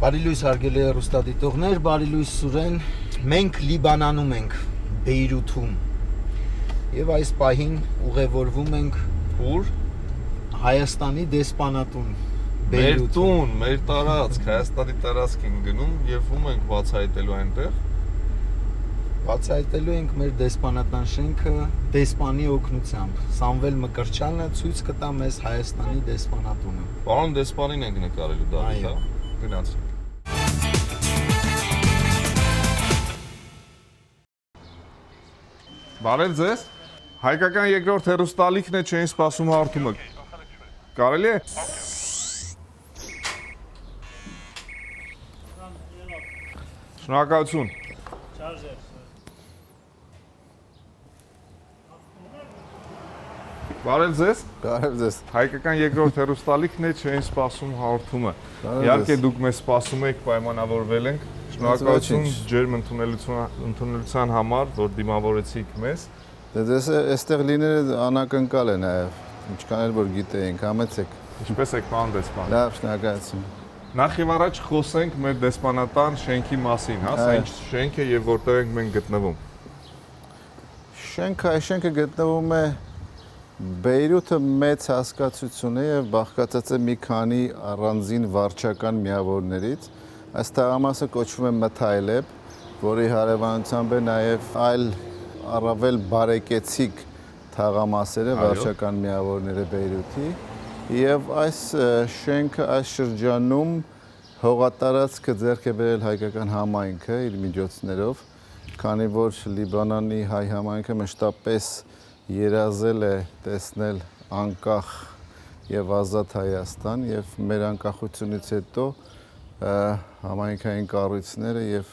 Բարի լույս հարգելի հեռուստադիտողներ, բարի լույս Սուրեն, մենք Լիբանանում ենք, Բեյրութում եւ այս պահին ուղևորվում ենք ուր Հայաստանի դեսպանատուն Մեր տուն, մեր տարածք, Հայաստանի տարածք ենք գնում եւ ում ենք բացահայտելու այնտեղ։ Բացահայտելու ենք մեր դեսպանատան շենքը դեսպանի օգնությամբ։ Սամվել Մկրտչյանը ցույց կտա մեզ Հայաստանի դեսպանատունը։ Պարոն դեսպանին ենք նկարելու Դավիթ, հա։ Գնացինք։ Բարև ձեզ։ Հայկական երկրորդ հեռուստալիքն է, չէին սպասում հարթումը։ Կարելի է։ Շնորհակալություն։ Բարև ձեզ։ Բարև ձեզ։ Հայկական երկրորդ հեռուստալիքն է, չէին սպասում հարթումը։ Իհարկե դուք մեզ սպասում եք, պայմանավորվել ենք։ Շնորհակալություն ջերմ ընդունելության համար, որ դիմավորեցիք մեզ։ Դες այստեղ լինելը անակնկալ է նաև, ինչքան էլ որ գիտեինք, համեցեք։ Ինչպես եք պարոն դեսպան։ Լավ, շնորհակալություն։ Նախ եւ առաջ խոսենք մեր դեսպանատան շենքի մասին, հա, սա ինչ շենք է եւ որտեղ ենք մենք գտնվում։ Շենքը գտնվում է Բեյրութը մեծ հասկացություն է եւ բաղկացած է մի քանի առանձին վարչական միավորներից։ Այս թաղամասը կոչվում է Մթայլեբ, որի հարևանությամբ է նաև այլ առավել բարեկեցիկ թաղամասերը, վարչական միավորները Բեյրութի, եւ այս շենքը այս շրջանում հողատարածքը ձեռք է բերել հայկական համայնքը իր միջոցներով, քանի որ Լիբանանի հայ համայնքը մշտապես երազել է տեսնել անկախ եւ ազատ Հայաստան եւ մեր անկախությունից հետո համայնքային կառույցները եւ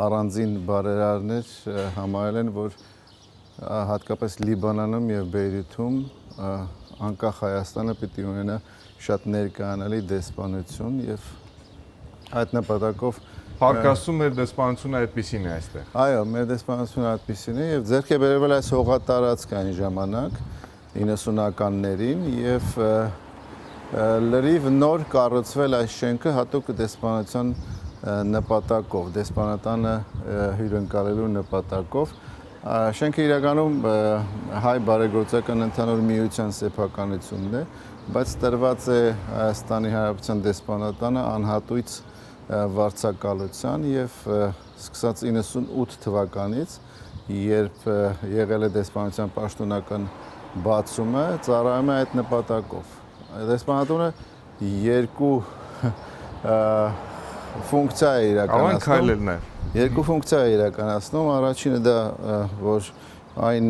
առանձին բարերարներ համարել են, որ հատկապես Լիբանանում եւ Բեյրութում անկախ Հայաստանը պիտի ունենա շատ ներկայանալի դեսպանություն եւ այդ նպատակով Փառքաստում մեր դեսպանությունը այդպեսին է այստեղ։ Այո, մեր դեսպանությունը այդպեսին է եւ ձեռք է բերվել այս հողատարածքը այն ժամանակ 90-ականներին եւ լրիվ նոր կառուցվել այս շենքը հատուկ դեսպանության նպատակով, դեսպանատանը հյուրընկալելու նպատակով։ Շենքը իրականում հայ բարեգործական ընդհանուր միության սեփականությունն է, բայց տրված է Հայաստանի Հանրապետության դեսպանատանը անհատույց վարձակալության եւ սկսած 98 թվականից, երբ եղել է դեսպանության պաշտոնական բացումը, ծառայում է այդ նպատակով։ Դեսպանատունը երկու ֆունկցիա է իրականացնում։ Երկու ֆունկցիա է իրականացնում, առաջինը դա որ այն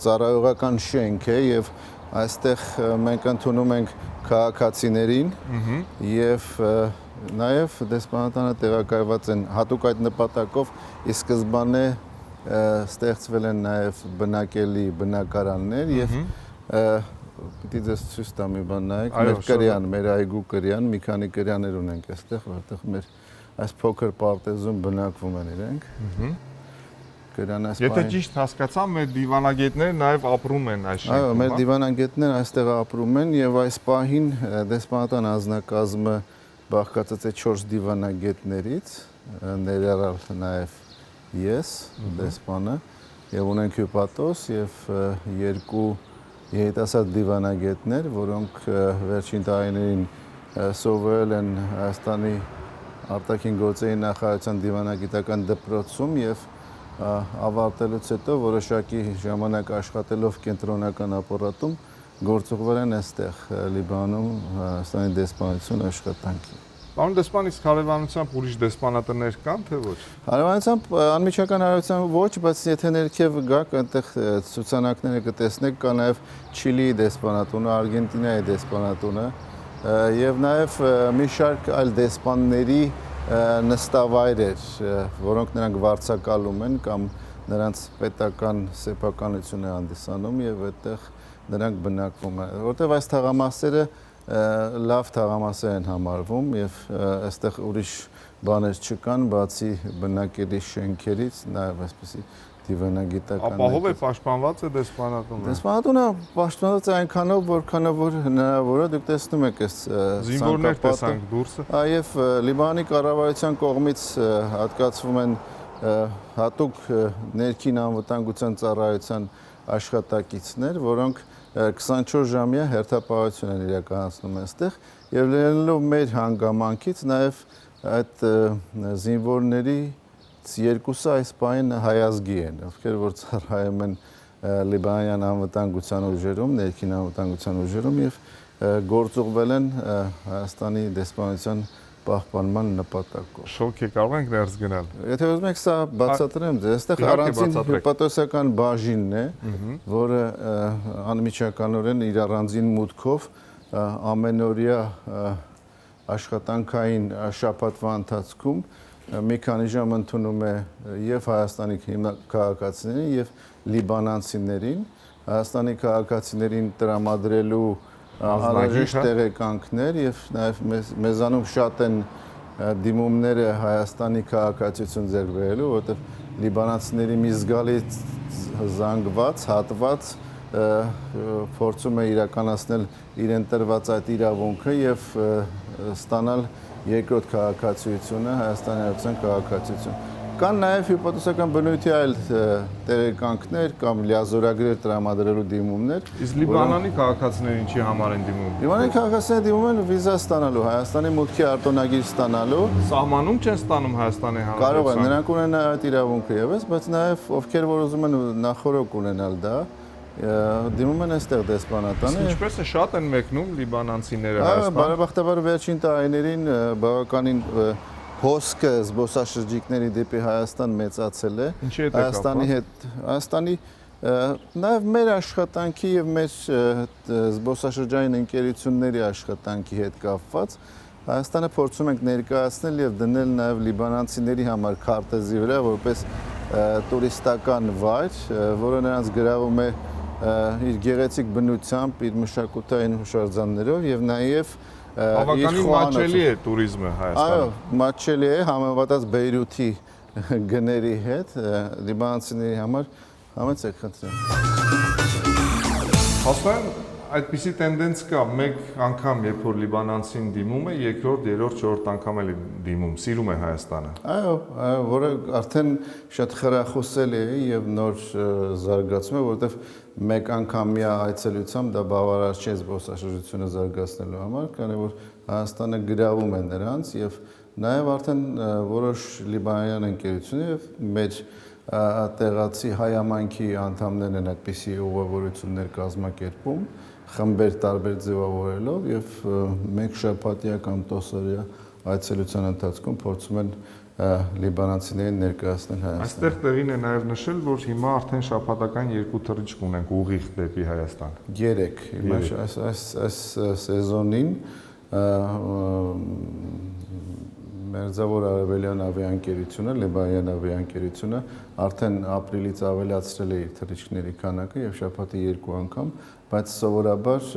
ծառայողական շենք է եւ այստեղ մենք ընդունում ենք քաղաքացիներին եւ նաև դեսպանատանը տեղակայված են հատուկ այդ նպատակով ի սկզբանե ստեղծվել են նաև բնակելի բնակարաններ եւ պիտի դες ցույց տամ մի բան նայեք մեր կրյան, մեր այգու կրյան, մի քանի կրյաներ ունենք այստեղ, որտեղ մեր այս փոքր պարտեզում բնակվում են իրենք։ Եթե ճիշտ հասկացամ, մեր դիվանագետները նաև ապրում են այս շենքում։ Այո, մեր դիվանագետները այստեղ ապրում են եւ այս պահին դեսպանատան անձնակազմը բաղկացած է 4 դիվանագետներից, ներառյալ նաև ես, դեսպանը, եւ ունենք հյուպատոս եւ 2 երիտասարդ դիվանագետներ, որոնք վերջին տարիներին սովորել են Հայաստանի արտաքին գործերի նախարարության դիվանագիտական դպրոցում եւ ավարտելուց հետո որոշակի ժամանակ աշխատելով կենտրոնական ապարատում գործուղվել են այստեղ Լիբանում Հայաստանի դեսպանություն աշխատանքի։ Պարոն դեսպան, իսկ հարևանությամբ ուրիշ դեսպանատներ կան, թե ոչ։ Հարևանությամբ անմիջական հարևանությամբ ոչ, բայց եթե ներքև գաք, այնտեղ ցուցանակները կտեսնեք, կա նաև Չիլիի դեսպանատունը, Արգենտինայի դեսպանատունը, եւ նաեւ մի շարք այլ դեսպանների նստավայրեր, որոնք նրանք վարձակալում են կամ նրանց պետական սեփականություն է հանդիսանում եւ այդտեղ նրանք բնակվում են, որտեղ այս թաղամասերը լավ թաղամասեր են համարվում եւ այստեղ ուրիշ բաներ չկան, բացի բնակելի շենքերից, նաեւ այսպեսի դիվանագիտական Ապահով է պաշտպանված է դեսպանատունը։ Դեսպանատունը պաշտպանված է այնքանով, որքանով որ հնարավոր է, դուք տեսնում եք այս զինվորներ տեսանք դուրսը։ Այև Լիբանանի կառավարության կողմից հատկացվում են հատուկ ներքին անվտանգության ծառայության աշխատակիցներ, որոնք 24 ժամյա հերթապահություն են իրականացնում այստեղ եւ լինելով մեր հանգամանքից նաեւ այդ զինվորների երկուսը այս պահին հայազգի են, ովքեր որ ծառայում են Լիբանանյան անվտանգության ուժերում, ներքին անվտանգության ուժերում եւ գործուղվել են Հայաստանի դեսպանության պահպանման նպատակով։ Շոկ է, կարող ենք ներս գնալ։ Եթե ուզում եք սա բացատրեմ ձեզ, այստեղ առանձին հյուպատոսական բաժինն է, որը անմիջականորեն իր առանձին մուտքով ամենօրյա աշխատանքային շաբաթվա ընթացքում մի քանի ժամ ընդունում է եւ Հայաստանի քաղաքացիներին եւ լիբանանցիներին, Հայաստանի քաղաքացիներին տրամադրելու անհրաժեշտ տեղեկանքներ եւ նաեւ մեզանում շատ են դիմումները Հայաստանի քաղաքացիություն ձեռք բերելու, որովհետեւ լիբանանցիների մի զգալի զանգված, հատված փորձում է իրականացնել իրեն տրված այդ իրավունքը եւ ստանալ երկրորդ քաղաքացիությունը, Հայաստանի Հանրապետության քաղաքացիություն։ Կան նաև հյուպատոսական բնույթի այլ տեղեկանքներ կամ լիազորագրեր տրամադրելու դիմումներ։ Իսկ Լիբանանի քաղաքացիներին ինչի համար են դիմում։ Լիբանանի քաղաքացիները դիմում են վիզա ստանալու, Հայաստանի մուտքի արտոնագիր ստանալու։ Սահմանում չեն ստանում Հայաստանի Հանրապետության։ Կարող են, նրանք ունեն այդ իրավունքը եւս, բայց նաև ովքեր որ ուզում են նախորոք ունենալ դա, դիմում են այստեղ դեսպանատանը։ Ինչպես է շատ են մեկնում լիբանանցիները Հայաստան։ Բարեբախտաբար վերջին տարիներին բավականին հոսքը զբոսաշրջիկների դեպի Հայաստան մեծացել է։ Ինչի հետ է կապված։ Հայաստանի նաև մեր աշխատանքի եւ մեր զբոսաշրջային ընկերությունների աշխատանքի հետ կապված Հայաստանը փորձում ենք ներկայացնել եւ դնել նաև լիբանանցիների համար քարտեզի վրա որպես տուրիստական վայր, որը նրանց գրավում է իր գեղեցիկ բնությամբ, իր մշակութային հուշարձաններով եւ նաեւ բավականին մատչելի է туриզմը Հայաստանում։ Այո, մատչելի է համեմատած Բեյրութի գների հետ, լիբանանցիների համար համեցեք խնդրեմ։ Հասկանում այդպիսի տենդենց կա, մեկ անգամ երբ որ լիբանանցին դիմում է, երկրորդ, երրորդ, չորրորդ անգամ էլ դիմում, սիրում է Հայաստանը։ Այո, որը արդեն շատ խրախուսել է եւ նոր զարգացում է, որովհետեւ մեկ անգամյա այցելությամբ դա բավարար չէ զբոսաշրջությունը զարգացնելու համար, քանի որ Հայաստանը գրավում է նրանց եւ նաեւ արդեն որոշ լիբանանյան ընկերություններ եւ մեր տեղացի հայամայնքի անդամներն են այդպիսի ուղևորություններ կազմակերպում, խմբեր տարբեր ձևավորելով եւ մեկ շաբաթյա կամ տասօրյա այցելության ընթացքում փորձում են լիբանանցիներին ներկայացնել Հայաստան։ Այստեղ տեղին է նաև նշել, որ հիմա արդեն շաբաթական 2 թռիչք ունենք ուղիղ դեպի Հայաստան։ 3, հիմա այս սեզոնին Մերձավոր Արևելյան ավիաընկերությունը, Լիբանանյան ավիաընկերությունը արդեն ապրիլից ավելացրել է իր թռիչքների քանակը եւ շաբաթի 2 անգամ, բայց սովորաբար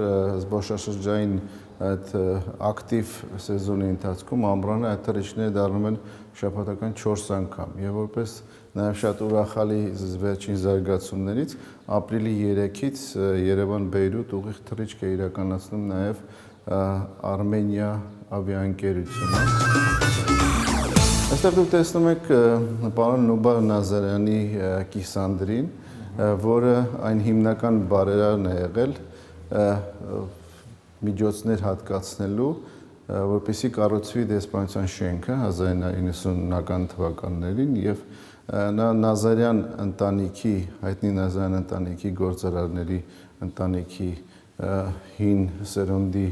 զբոսաշրջային այդ ակտիվ սեզոնի ընթացքում ամռանը այդ թռիչքները դառնում են շաբաթական 4 անգամ եւ որպես նաեւ շատ ուրախալի վերջին զարգացումներից ապրիլի 3-ից Երևան-Բեյրութ ուղիղ թռիչք է իրականացնում նաեւ Արմենիա ավիաընկերությունը։ Այստեղ դուք տեսնում եք պարոն Նուբար Նազարյանի կիսանդրին, որը այն հիմնական բարերարն է եղել միջոցներ հատկացնելու, որպեսզի կառուցվի դեսպանության շենքը 1990-ական թվականներին եւ նա Նազարյան ընտանիքի, հայտնի Նազարյան ընտանիքի գործարարների ընտանիքի հին սերունդի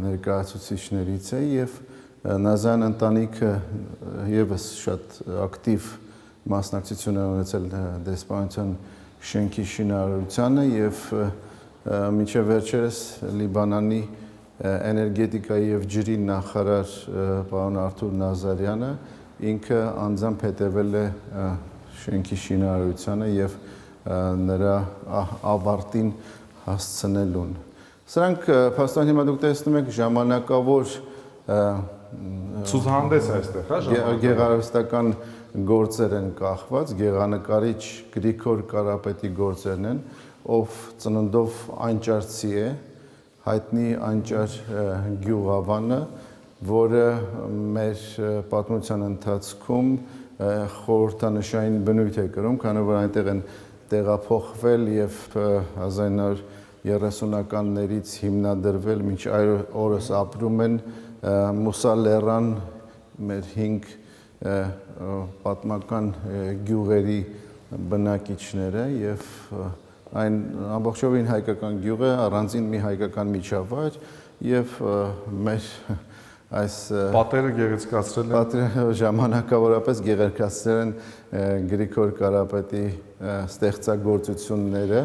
ներկայացուցիչներից է եւ Նազարյան ընտանիքը եւս շատ ակտիվ մասնակցություն է ունեցել դեսպանության շենքի շինարարությանը եւ մինչեւ վերջերս Լիբանանի էներգետիկայի եւ ջրի նախարար պարոն Արթուր Նազարյանը ինքը անձամբ հետևել է շենքի շինարարությանը եւ նրա ավարտին հասցնելուն։ Սրանք փաստորեն հիմա դուք տեսնում եք ժամանակավոր ցուցահանդես է այստեղ, հա, գեղարվեստական գործեր են կախված, գեղանկարիչ Գրիգոր Կարապետի գործերն են, ով ծննդով անճարցի է, հայտնի անճար գյուղավանը, որը մեր պատմության ընթացքում խորհրդանշային բնույթ է կրում, քանի որ այնտեղ են տեղափոխվել եւ 1930-ականներից հիմնադրվել մինչ օրս ապրում են Մուսա Լեռան մեր 5 պատմական գյուղերի բնակիչները եւ այն ամբողջովին հայկական գյուղ է, առանձին մի հայկական միջավայր եւ մեր այս պատերը գեղեցկացրել են պատերը ժամանակավորապես գեղեցկացրել են Գրիգոր Կարապետի ստեղծագործությունները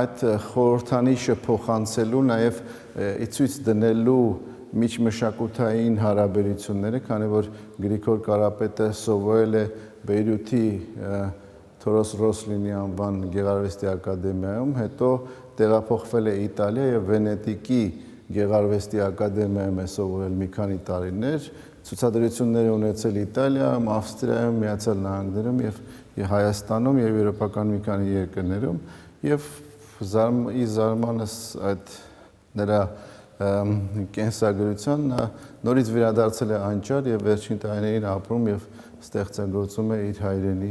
այդ խորհրդանիշը փոխանցելու նաեւ ցույց դնելու միջմշակութային հարաբերությունները, քանի որ Գրիգոր Կարապետը սովորել է Բեյրութի Թորոս Ռոսլինի անվան Գեղարվեստի ակադեմիայում, հետո տեղափոխվել է Իտալիա եւ Վենետիկի Գեղարվեստի ակադեմիայում է սովորել մի քանի տարիներ, ցուցադրություններ ունեցել Իտալիայում, Ավստրիայում, Միացյալ Նահանգներում եւ Հայաստանում եւ եվրոպական մի քանի երկրներում եւ ի զարմանս այդ նրա կենսագրության նորից վերադարձել է անճար եւ վերջին տարիներին ապրում եւ ստեղծագործում է իր հայրենի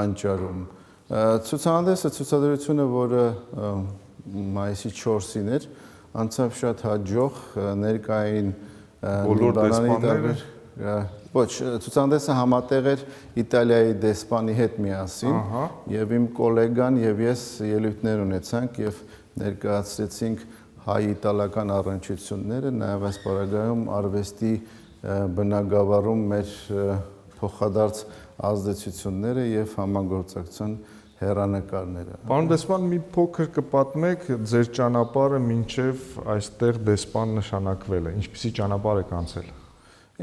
անճարում։ Ցուցադրությունը, որը մայիսի 4-ին էր, անցավ շատ հաջող, ներկային բոլոր դեսպանները ոչ, ցուցահանդեսը համատեղ էր Իտալիայի դեսպանի հետ միասին եւ իմ գոլեգան եւ ես ելույթներ ունեցանք եւ ներկայացրեցինք հայ-իտալական առնչությունները, նաեւ այս պարագայում արվեստի բնագավառում մեր փոխադարձ ազդեցությունները եւ համագործակցության հեռանկարները։ Պարոն դեսպան, մի փոքր կպատմեք ձեր ճանապարհը մինչև այստեղ դեսպան նշանակվելը, ինչպիսի ճանապարհ եք անցել։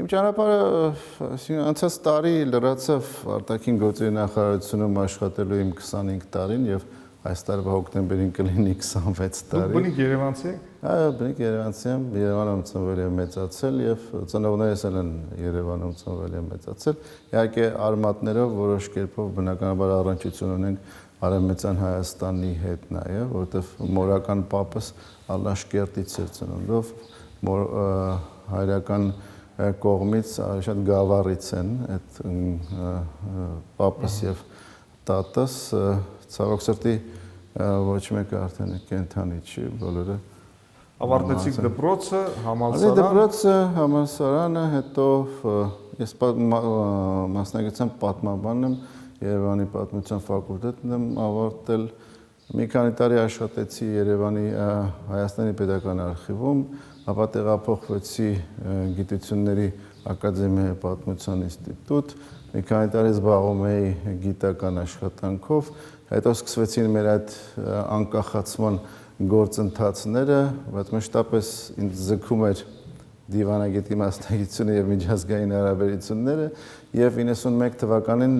Իմ ճանապարհը անցած տարի լրացավ արտաքին գործերի նախարարությունում աշխատելու իմ 25 տարին եւ այս տարվա հոկտեմբերին կլինի 26 տարի։ Դուք բնիկ երևանցի եք։ Այո, բնիկ երևանցի եմ, Երևանում ծնվել եմ մեծացել եւ ծնողներս էլ են Երևանում ծնվել եմ մեծացել։ Իհարկե արմատներով որոշ կերպով բնականաբար առնչություն ունենք Արևմտյան Հայաստանի հետ նաեւ, որովհետեւ մորական պապս Ալաշկերտից էր ծննդով, հայրական կողմից շատ գավառից են այդ պապս եւ տատս, ցավոք սրտի ոչ մեկը արդեն կենթանի չի, բոլորը ավարտեցիք դպրոցը, դպրոցը, համալսարանը, հետո ես մասնագիտությամբ պատմաբան եմ, Երևանի պատմության ֆակուլտետն եմ ավարտել, մի քանի տարի աշխատեցի Երևանի Հայաստանի Պետական արխիվում, ապա տեղափոխվեցի Գիտությունների ակադեմիայի պատմության ինստիտուտ, մի քանի տարի զբաղվում էի գիտական աշխատանքով, հետո սկսվեցին մեր այդ անկախացման գործընթացները, բայց մշտապես ինձ ձգում էր դիվանագետի մասնագիտությունը եւ միջազգային հարաբերությունները եւ 91 թվականին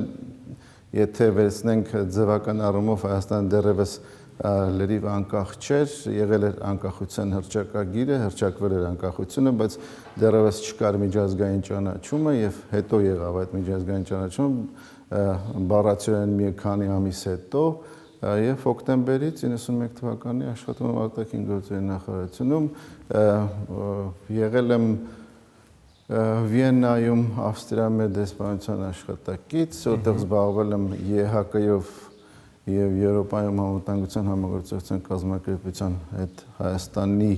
եթե վերցնենք ձևական առումով Հայաստանը դեռևս լրիվ անկախ չէր, եղել էր անկախության հռչակագիրը, հռչակվել էր անկախությունը, բայց դեռևս չկար միջազգային ճանաչումը եւ հետո եղավ այդ միջազգային ճանաչումը բառացիորեն մի քանի ամիս հետո եւ հոկտեմբերից 91 թվականի աշխատում եմ արտաքին գործերի նախարարությունում, եղել եմ Վիեննայում Ավստրիայի մեր դեսպանության աշխատակից, որտեղ զբաղվել եմ ԵՀԿ-ով եւ Եվրոպայում անվտանգության համագործակցության կազմակերպության հետ Հայաստանի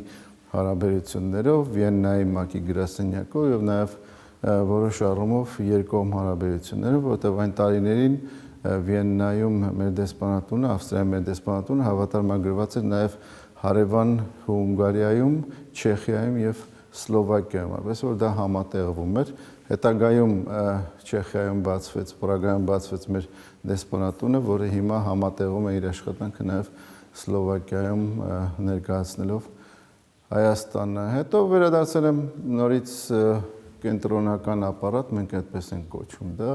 հարաբերություններով, Վիեննայի ՄԱԿ-ի գրասենյակով եւ նաեւ որոշ առումով երկկողմ հարաբերություններով, որտեղ այն տարիներին Վիեննայում մեր դեսպանատունը, Ավստրիայի մեր դեսպանատունը հավատարմագրված էր նաեւ հարևան Հունգարիայում, Չեխիայում եւ Սլովակիայում, այնպես որ դա համատեղվում էր։ Հետագայում Չեխիայում բացվեց, Պրագայում բացվեց մեր դեսպանատունը, որը հիմա համատեղում է իր աշխատանքը նաև Սլովակիայում ներկայացնելով Հայաստանը, հետո վերադարձել եմ նորից կենտրոնական ապարատ, մենք այդպես ենք կոչում դա,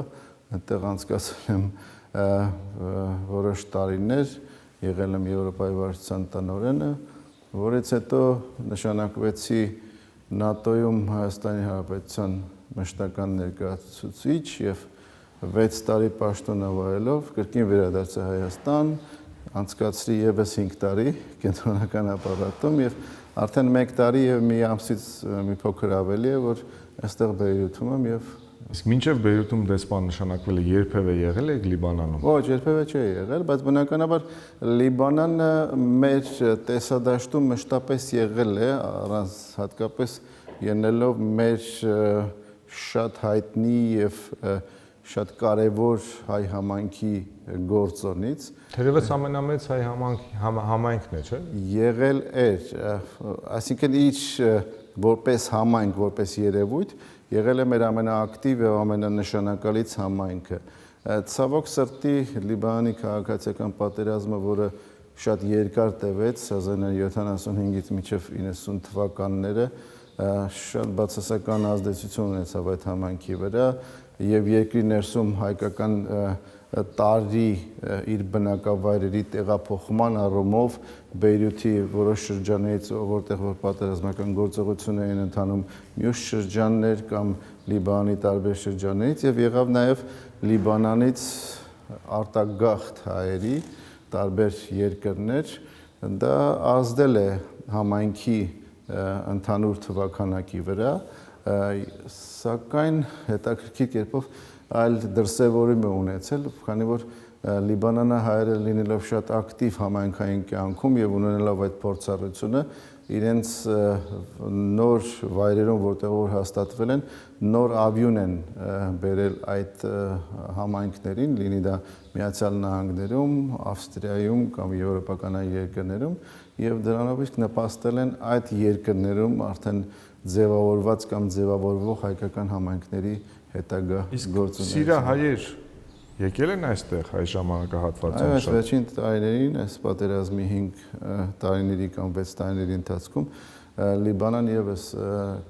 այնտեղ անցկացրել եմ որոշ տարիներ, եղել եմ Եվրոպայի վարչության տնօրենը, որից հետո նշանակվեցի ՆԱՏՕ-ում Հայաստանի Հանրապետության մշտական ներկայացուցիչ եւ 6 տարի պաշտոնը վարելով կրկին վերադարձա Հայաստան, անցկացրի եւս 5 տարի կենտրոնական ապարատում եւ արդեն 1 տարի եւ մի ամսից մի փոքր ավելի է, որ այստեղ Բեյրութում եմ եւ Իսկ մինչև Բեյրութում դեսպան նշանակվելը երբևէ եղել եք Լիբանանում։ Ոչ, երբևէ չի եղել, բայց բնականաբար Լիբանանը մեր տեսադաշտում մշտապես եղել է, առանց հատկապես ելնելով մեր շատ հայտնի եւ շատ կարևոր հայ համայնքի գործոնից։ Թերևս ամենամեծ հայ համայնքն է, չէ՞։ Եղել էր, այսինքն իր որպես համայնք, որպես երևույթ, եղել է մեր ամենաակտիվ եւ ամենանշանակալից համայնքը։ Ցավոք սրտի Լիբանանի քաղաքացիական պատերազմը, որը շատ երկար տևեց 1975-ից մինչև 90 թվականները, շատ բացասական ազդեցություն ունեցավ այդ համայնքի վրա եւ երկրի ներսում հայկական տարի իր բնակավայրերի տեղափոխման առումով Բեյրութի որոշ շրջաններից, որտեղ որ պատերազմական գործողություն էին ընթանում, մյուս շրջաններ կամ Լիբանանի տարբեր շրջաններից եւ եղավ նաեւ Լիբանանից արտագաղթ հայերի տարբեր երկրներ, դա ազդել է համայնքի ընդհանուր թվաքանակի վրա, սակայն հետաքրքիր կերպով այլ դրսևորում է ունեցել, քանի որ Լիբանանը հայերը լինելով շատ ակտիվ համայնքային կյանքում եւ ունենալով այդ փորձառությունը, իրենց նոր վայրերում, որտեղ որ հաստատվել են, նոր ավյուն են բերել այդ համայնքներին, լինի դա Միացյալ Նահանգներում, Ավստրիայում կամ եվրոպական այլ երկրներում, եւ դրանով իսկ նպաստել են այդ երկրներում արդեն ձևավորված կամ ձևավորվող հայկական համայնքների հետագա գործունեությունը։ Սիրահայեր եկել են այստեղ այս ժամանակահատվածում։ Այս վերջին տարիներին, այս պատերազմի 5 տարիների կամ 6 տարիների ընթացքում Լիբանան եւս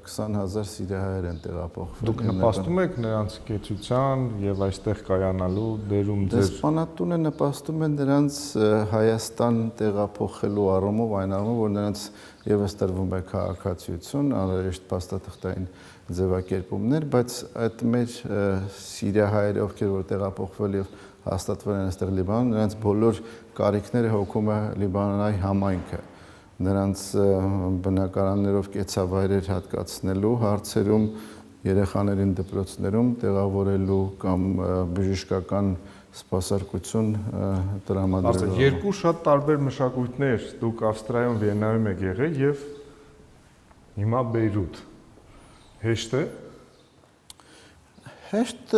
20000 սիրահայեր են տեղափոխվել։ Դուք նպաստում եք նրանց կեցության եւ այստեղ կայանալու դերում ձեր Դեսպանատունը նպաստում է նրանց Հայաստան տեղափոխելու առումով, այն առումով, որ նրանց եւս տրվում է քաղաքացիություն, անհրաժեշտ փաստաթղթային ձևակերպումներ, բայց այդ մեր սիրահայերը, ովքեր որ տեղափոխվել եւ հաստատվել են այստեղ Լիբանանում, նրանց բոլոր կարիքները հոգում է Լիբանանի համայնքը։ Նրանց բնակարաններով կեցավայրեր հատկացնելու հարցերում, երեխաներին դպրոցներում տեղավորելու կամ բժշկական սպասարկություն տրամադրելու։ Երկու շատ տարբեր մշակույթներ, դուք Ավստրիայում, Վիեննայում եք եղել եւ հիմա Բեյրութ։ Հեշտ է։ Հեշտ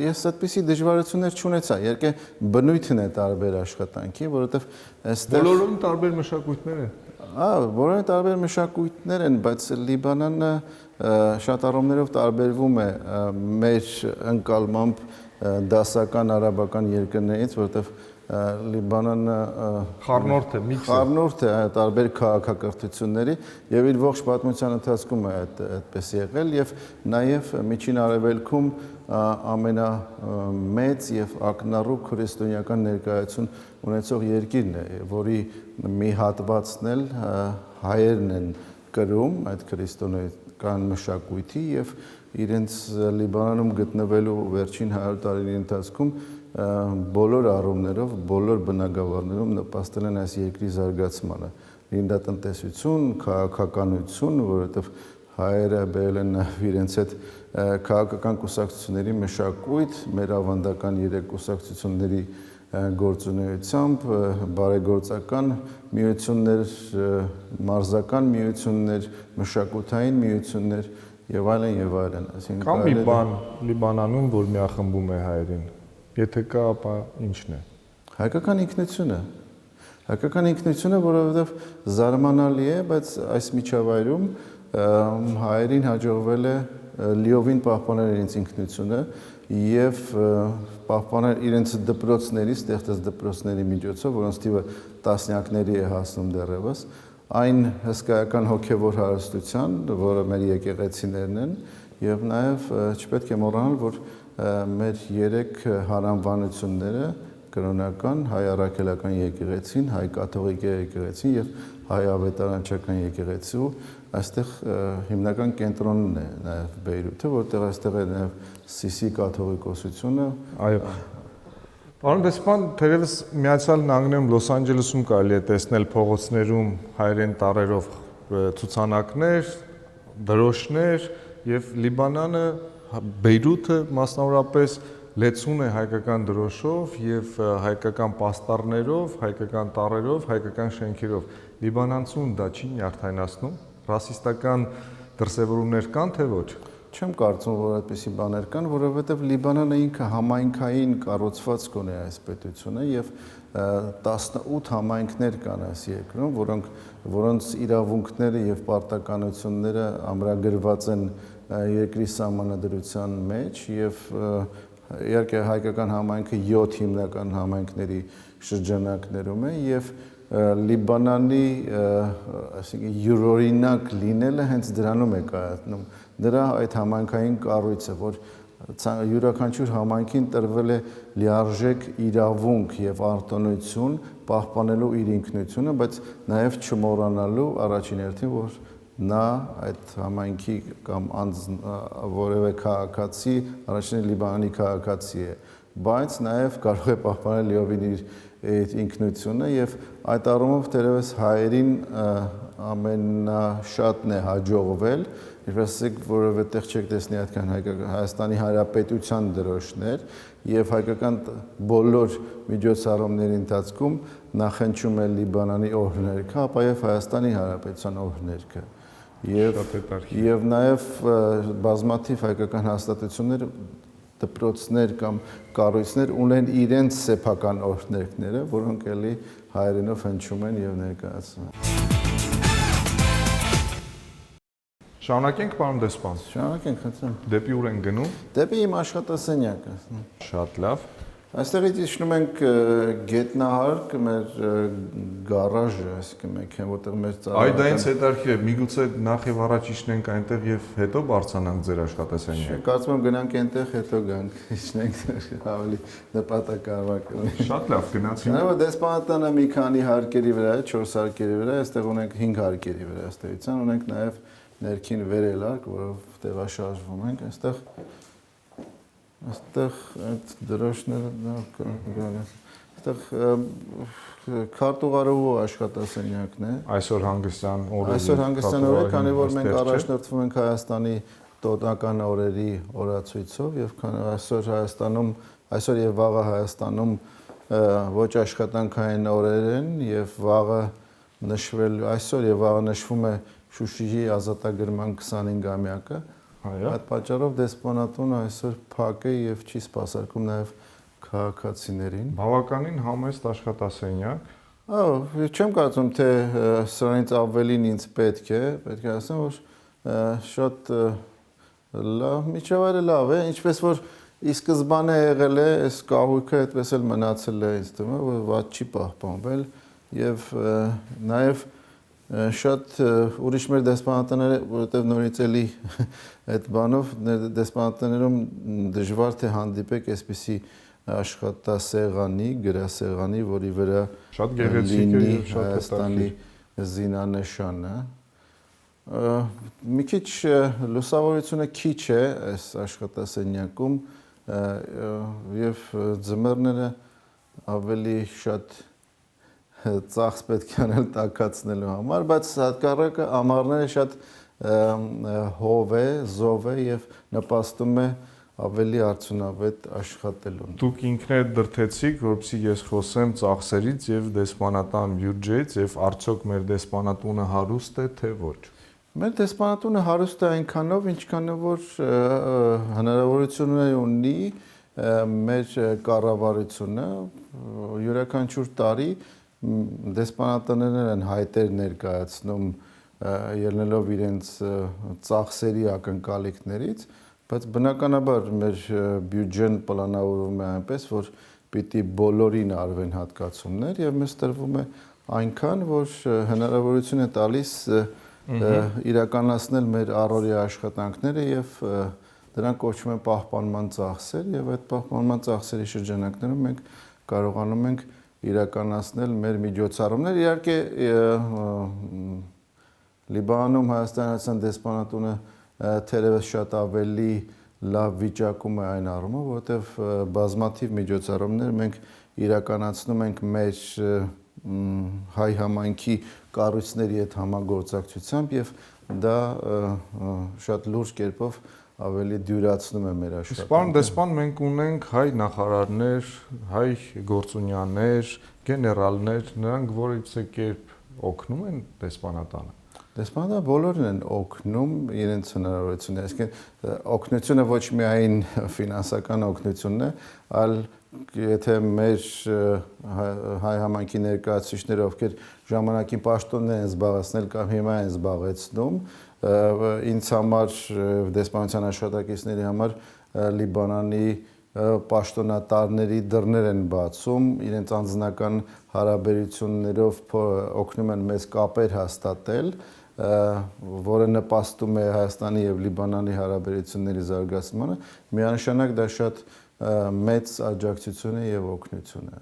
ես այդպիսի դժվարություններ չունեցա, իհարկե բնույթն է տարբեր աշխատանքի, որովհետև այստեղ բոլորում տարբեր մշակույթներ են։ Բոլորը տարբեր մշակույթներ են, բայց Լիբանանը շատ առումներով տարբերվում է մեր ընկալմամբ դասական արաբական երկրներից, որովհետև Լիբանանը խառնուրդ է, միքս է։ Խառնուրդ է տարբեր քաղաքակրթությունների եւ իր ողջ պատմության ընթացքում է այդպես եղել եւ նաեւ միջին արևելքում ամենամեծ եւ ակնառու քրիստոնեական ներկայություն ունեցող երկիրն է, որի մի հատվածն էլ հայերն են կրում այդ քրիստոնեական մշակույթի եւ իրենց Լիբանանում գտնվելու վերջին 100 տարիների ընթացքում բոլոր առումներով, բոլոր բնակավարներում նպաստել են այս երկրի զարգացմանը։ Լինի դա տնտեսություն, քաղաքականություն, որովհետև հայերը բերել են իրենց հետ քաղաքական կուսակցությունների մշակույթ, մեր ավանդական 3 կուսակցությունների գործունեությամբ, բարեգործական միություններ, մարզական միություններ, մշակութային միություններ եւ այլն եւ այլն։ Կամ մի բան Լիբանանում, որ միախմբում է հայերին։ Եթե կա, ապա ի՞նչն է։ Հայկական ինքնությունը։ Հայկական ինքնությունը, որովհետև զարմանալի է, բայց այս միջավայրում հայերին հաջողվել է լիովին պահպանել իրենց ինքնությունը եւ պահպանել իրենց դպրոցների, ստեղծած դպրոցների միջոցով, որոնց թիվը տասնյակների է հասնում դեռևս, այն հսկայական հոգևոր հարստության, որը մեր եկեղեցիներն են, եւ նաեւ չպետք է մոռանալ, որ մեր 3 հարանվանությունները կրոնական, հայ առաքելական եկեղեցին, հայ կաթողիկ եկեղեցին եւ հայ ավետարանչական եկեղեցու այստեղ հիմնական կենտրոնն է նաեւ Բեյրութը, որտեղ այստեղ է նաեւ Սիսի կաթողիկոսությունը։ Այո։ Պարոն դեսպան, թերևս Միացյալ Նահանգներում Լոս Անջելեսում կարելի է տեսնել փողոցներում հայերեն տառերով ցուցանակներ, դրոշներ եւ Լիբանանը, Բեյրութը մասնավորապես լեցուն է հայկական դրոշով եւ հայկական պաստառներով, հայկական տառերով, հայկական շենքերով։ Լիբանանցուն դա չի նյարդայնացնում, ռասիստական դրսևորումներ կան թե ոչ։ Չեմ կարծում, որ այդպիսի բաներ կան, որովհետեւ Լիբանանը ինքը համայնքային կառուցվածք ունի այս պետությունը եւ 18 համայնքներ կան այս երկրում, որոնց իրավունքները եւ պարտականությունները ամրագրված են երկրի սահմանադրության մեջ եւ իհարկե հայկական համայնքը 7 հիմնական համայնքների շրջանակներում է եւ Լիբանանի, այսինքն յուրօրինակ լինելը հենց դրանում է կայացնում։ Դրա այդ համայնքային կառույցը, որ յուրաքանչյուր համայնքին տրվել է լիարժեք իրավունք եւ արտոնություն պահպանելու իր ինքնությունը, բայց նաեւ չմոռանալու առաջին հերթին, որ նա այդ համայնքի կամ որևէ քաղաքացի, առաջին Լիբանանի քաղաքացի է, բայց նաեւ կարող է պահպանել լիովին իր ինքնությունը եւ այդ առումով թերևս հայերին ամենաշատն է հաջողվել, ինչպես ասեք, որովհետեւ չեք տեսնի այդքան Հայաստանի Հանրապետության դրոշներ եւ հայկական բոլոր միջոցառումների ընթացքում նախընչում է Լիբանանի օրհներգը, ապա եւ Հայաստանի Հանրապետության օրհներգը։ Եվ նաեւ բազմաթիվ հայկական հաստատություններ, դպրոցներ կամ կառույցներ ունեն իրենց սեփական օրհներգները, որոնք էլի հայերենով հնչում են եւ ներկայացվում են։ Շարունակենք, պարոն դեսպան։ Շարունակենք, խնդրեմ։ Դեպի ուր են գնում։ Դեպի իմ աշխատասենյակը։ Շատ լավ։ Այստեղից իջնում ենք գետնահարկ, մեր գարաժը, այսինքն մենք են, որտեղ մեր ծառայական։ Այ դա ինձ հետաքրքիր է, միգուցե նախ եւ առաջ իջնենք այնտեղ եւ հետո բարձրանանք ձեր աշխատասենյակը։ Կարծում եմ գնանք այնտեղ, հետո գանք, իջնենք ավելի նպատակահարմար կլինի։ Շատ լավ, գնացինք։ Նաեւ դեսպանատանը մի քանի հարկերի վրա է, 4 հարկերի վրա, այստեղ ունենք 5 հարկերի վրա, ըստեյության ունենք նաեւ ներքին վերելարկ, որով տեղաշարժվում ենք, այստեղ այդ դրոշները այստեղ քարտուղարու աշխատասենյակն է։ Այսօր հանգստյան օրերի։ Այսօր հանգստյան օրեր, քանի որ մենք առաջնորդվում ենք Հայաստանի տոնական օրերի օրացույցով եւ այսօր Հայաստանում, այսօր եւ վաղը Հայաստանում ոչ աշխատանքային օրեր են եւ վաղը նշվելու, այսօր եւ վաղը նշվում է Շուշիի ազատագրման 25-ամյակը։ Այդ պատճառով դեսպանատունը այսօր փակ է եւ չի սպասարկում նաեւ քաղաքացիներին։ Բավականին համեստ աշխատասենյակ։ Չեմ կարծում, թե սրանից ավելին ինձ պետք է ասեմ, որ շատ լավ, միջավայրը լավ է, ինչպես որ ի սկզբանե եղել է, այս կահույքը այդպես էլ մնացել է ինձ թվում է, որ ված չի պահպանվել եւ նաեւ շատ ուրիշ մեր դեսպանատները, որովհետև նորից էլի այդ բանով դեսպանատներում դժվար թե հանդիպեք այսպիսի աշխատասեղանի, գրասեղանի, որի վրա շատ գեղեցիկ է եւ շատ Հայաստանի զինանշանը։ Մի քիչ լուսավորությունը քիչ է այս աշխատասենյակում եւ ձմեռները ավելի շատ ծախս պետք է անել տաքացնելու համար, բայց հատկառակը ամառները շատ հով է, զով է եւ նպաստում է ավելի արդյունավետ աշխատելուն։ Դուք ինքներդ դրթեցիք, որպեսզի ես խոսեմ ծախսերից եւ դեսպանատան բյուջեից եւ արդյոք մեր դեսպանատունը հարուստ է թե ոչ։ Մեր դեսպանատունը հարուստ է այնքանով, ինչքանով որ հնարավորություններ ունի մեր կառավարությունը յուրաքանչյուր տարի դեսպանատներն են հայտեր ներկայացնում ելնելով իրենց ծախսերի ակնկալիքներից, բայց բնականաբար մեր բյուջեն պլանավորվում է այնպես, որ պիտի բոլորին արվեն հատկացումներ եւ մեզ տրվում է այնքան, որ հնարավորություն է տալիս իրականացնել մեր առօրյա աշխատանքները եւ դրանք կոչվում են պահպանման ծախսեր եւ այդ պահպանման ծախսերի շրջանակներում մենք կարողանում ենք իրականացնել մեր միջոցառումներ։ Իհարկե Լիբանանում Հայաստանյան դեսպանատունը թերևս շատ ավելի լավ վիճակում է այն առումով, որովհետև բազմաթիվ միջոցառումներ մենք իրականացնում ենք մեր հայ համայնքի կառույցների հետ համագործակցությամբ եւ դա շատ լուրջ կերպով ավելի դյուրացնում է մեր աշխատանքը։ Պարոն դեսպան, մենք ունենք հայ նախարարներ, հայ գործունյաներ, գեներալներ, նրանք որևէ կերպ օգնում են դեսպանատանը։ Դեսպանատանը բոլորն են օգնում իրենց հնարավորությունները, այսինքն օգնությունը ոչ միայն ֆինանսական օգնությունն է, այլ եթե մեր հայ համայնքի ներկայացուցիչները, ովքեր ժամանակին պաշտոններ են զբաղեցնել կամ հիմա են զբաղեցնում, ինձ համար դեսպանության աշխատակիցների համար Լիբանանի պաշտոնատարների դռներ են բացում, իրենց անձնական հարաբերություններով օգնում են մեզ կապեր հաստատել, որը նպաստում է Հայաստանի եւ Լիբանանի հարաբերությունների զարգացմանը, միանշանակ դա շատ մեծ աջակցություն է եւ օգնություն է։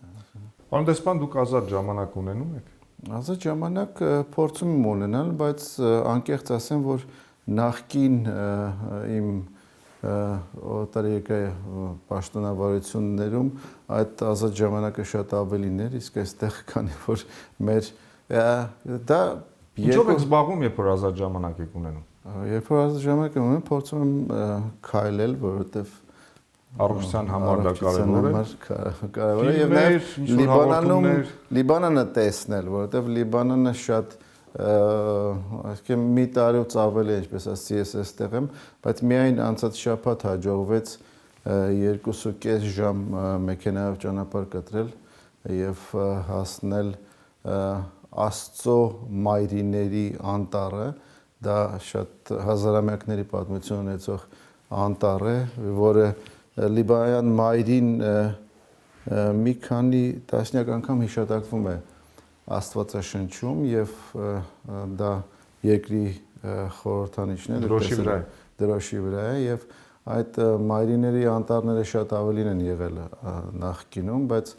Պարոն դեսպան, դուք ազատ ժամանակ ունենում եք։ Ազատ ժամանակ փորձում եմ ունենալ, բայց անկեղծ ասեմ, որ նախկին իմ օտարերկրյա պաշտոնավարություններում այդ ազատ ժամանակը շատ ավելին էր, իսկ այստեղ քանի որ մեր դա Ինչով եք զբաղվում, երբ որ ազատ ժամանակ եք ունենում։ Երբ որ ազատ ժամանակ եմ ունենում, փորձում եմ քայլել, որովհետև առողջության համար դա կարևոր է։ Կարևոր է եւ նաեւ Լիբանանը տեսնել, որովհետև Լիբանանը շատ այսինքն մի տարուց ավելի ինչպես ասեցի ես այստեղ եմ, բայց միայն անցած շաբաթ հաջողվեց 2.5 ժամ մեքենայով ճանապարհ կտրել եւ հասնել Աստծո մայրիների անտառը, դա շատ հազարամյակների պատմություն ունեցող անտառ է, որը Լիբանան մայրին մի քանի տասնյակ անգամ հիշատակվում է Աստվածաշնչում եւ դա երկրի խորհրդանիշն է դրոշի վրա է եւ այդ մայրիների անտառները շատ ավելին են եղել նախկինում, բայց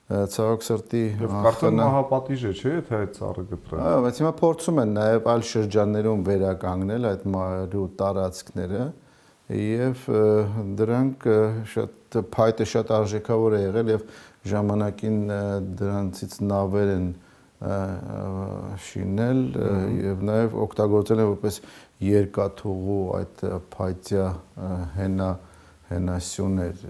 ցավոք սրտի կարծեմ մահապատիժ է, չէ՞, եթե այդ ծառը գտրել։ Այո, բայց հիմա փորձում են նաեւ այլ շրջաններում վերականգնել այդ մայրու տարածքները եւ դրանք շատ փայտը շատ արժեքավոր է եղել եւ ժամանակին դրանցից նավեր են շինել եւ նաեւ օգտագործել են որպես երկաթուղու այդ փայտյա հենասյուներ,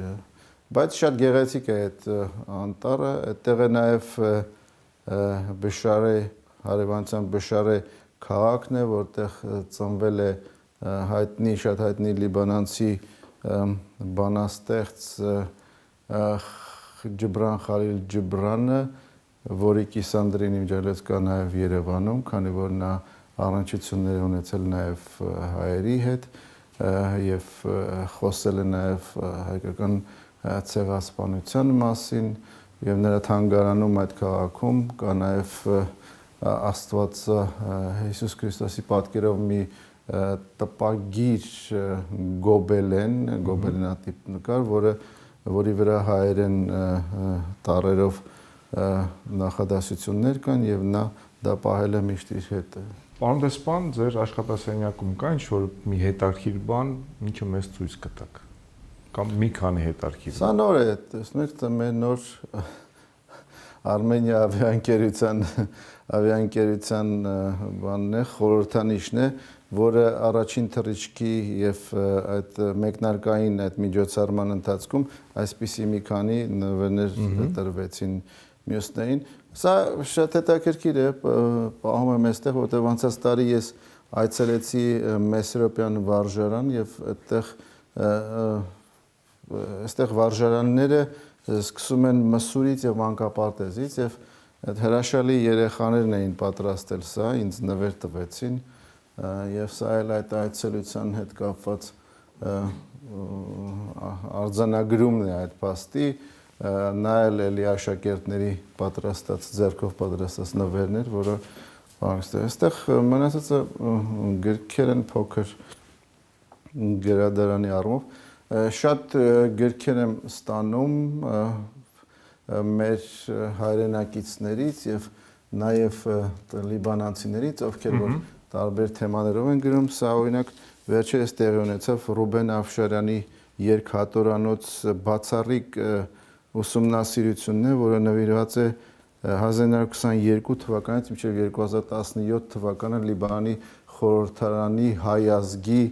բայց շատ գեղեցիկ է այդ անտառը, այդտեղ է նաեւ Բշարե հարևանության Բշարե քաղաքն է, որտեղ ծնվել է շատ հայտնի լիբանանցի բանաստեղծ Ջբրան Խալիլ Ջբրանը, որի կիսանդրին իմջալեց կա նաև Երևանում, քանի որ նա առնչություններ ունեցել նաև հայերի հետ եւ խոսել է նաև հայկական ցեղասպանության մասին եւ նրա թանգարանում այդ քաղաքում կա նաև Աստված Հիսուս Քրիստոսի պատկերով մի տպագիր գոբելենատիպ նկար, որի վրա հայերեն տառերով նախադասություններ կան եւ նա դա պահել է միշտ իր հետ։ Պարոն դեսպան, ձեր աշխատասենյակում կա ինչ-որ մի հետաքրքիր բան, ինչը մեզ ցույց կտաք։ Կամ մի քանի հետաքրքիր։ Սա նոր է, տեսնում եք, դա մեր նոր Արմենիա ավիաընկերության բանն է, խորհրդանիշն է, որը առաջին թռիչքի եւ այդ մեկնարկային այդ միջոցառման ընթացքում այսպիսի մի քանի նվերներ տրվեցին մյուսներին։ Սա շատ հետաքրքիր է, պահում եմ այստեղ, որտեղ անցած տարի ես այցելեցի Մեսրոպյան վարժարան եւ այստեղ վարժարանները սկսում են մսուրից եւ մանկապարտեզից եւ այդ հրաշալի երեխաներն էին պատրաստել սա, ինձ նվեր տվեցին եւ սա էլ այդ այցելության հետ կապված արձանագրումն է այդ փաստի, նայել էլի աշակերտների պատրաստած ձեռքով պատրաստած նվերներ, որը այստեղ մնացածը գրքեր են փոքր գրադարանի առումով շատ գրքեր եմ ստանում մեր հայրենակիցներից եւ նաեւ լիբանանցիներից, ովքեր որ տարբեր թեմաներով են գրում, սա օրինակ վերջերս տեղի ունեցավ Ռուբեն Աֆշարյանի երկհատորանոց բացառիկ ուսումնասիրությունն է, որը նվիրված է 1922 թվականից մինչև 2017 թվականը Լիբանանի խորհրդարանի հայ ազգի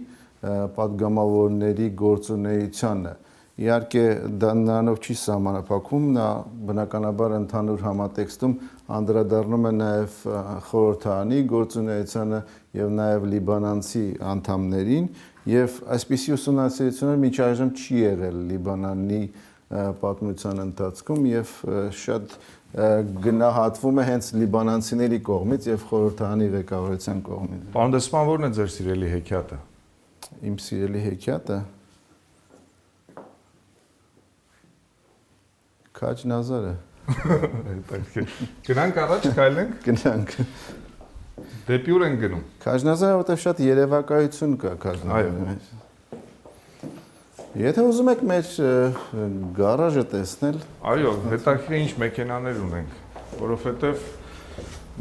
պատգամավորների գործունեությանը։ Իհարկե դա նրանով չի սահմանափակվում, նա բնականաբար ընդհանուր համատեքստում անդրադառնում է նաև խորհրդարանի գործունեությանը եւ նաև լիբանանցի անդամներին եւ այսպիսի ուսումնասիրություններ մինչ այժմ չի եղել Լիբանանի պատմության ընթացքում եւ շատ գնահատվում է հենց լիբանանցիների կողմից եւ խորհրդարանի ղեկավարության կողմից։ Պարոն դեսպան, ո՞րն է ձեր սիրելի հեքիաթը։ Իմ սիրելի հեքիաթը Քաջ Նազարը։ Գնանք առաջ, քայլենք։ Գնանք։ Դեպի ուր են գնում։ Քաջ Նազարը, որտեղ շատ երևակայություն կա Քաջ Նազարի մեջ։ Եթե ուզում եք մեր գարաժը տեսնել, Այո, հետաքրքիր ինչ մեքենաներ ունենք, որովհետև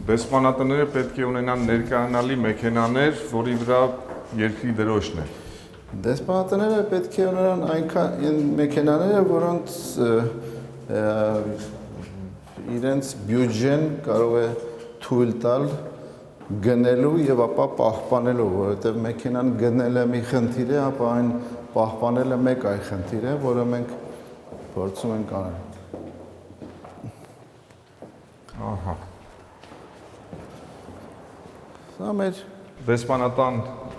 դեսպանատները պետք է ունենան ներկայանալի մեքենաներ, որի վրա երկրի դրոշն է։ դեսպանատները պետք է ունենան այնքան մեքենաները, որոնց իրենց բյուջեն կարող է թույլ տալ գնելու եւ ապա պահպանելու, որովհետեւ մեքենան գնելը մի խնդիր է, ապա այն պահպանելը մեկ այլ խնդիր է, որը մենք փորձում ենք անել։ Ահա։ Սա մեր Դեսպանատան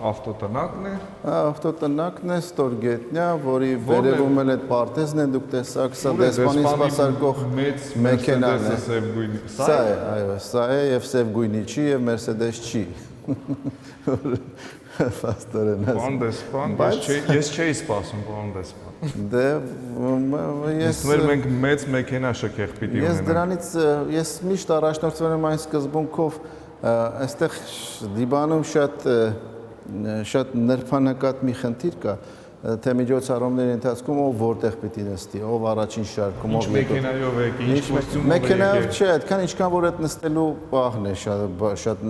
ավտոտնակն է։ Ավտոտնակն է ստորգետնյա, որի վերևում էլ այդ պարտեզն է դուք տեսաք, սա դեսպանի սպասարկող մեքենան է։ Սա է, այո, սա է եւ սև գույնի չի եւ Mercedes չի։ Ֆաստորեն։ Պարոն դեսպան, ես չէի սպասում, պարոն դեսպան։ Դե ես մենք մեծ մեքենա շքեղ պիտի ունենանք։ Ես դրանից ես միշտ առաջնորդվել եմ այն սկզբունքով, այստեղ Լիբանում շատ նրբանկատ մի խնդիր կա, թե միջոցառումների ընթացքում ով որտեղ պիտի նստի, ով առաջին շարքում, ով մեքենայով եք, ինչ կոստյումով եք։ Մեքենայով չէ, այդքան ինչքան որ այդ նստելու պահն է շատ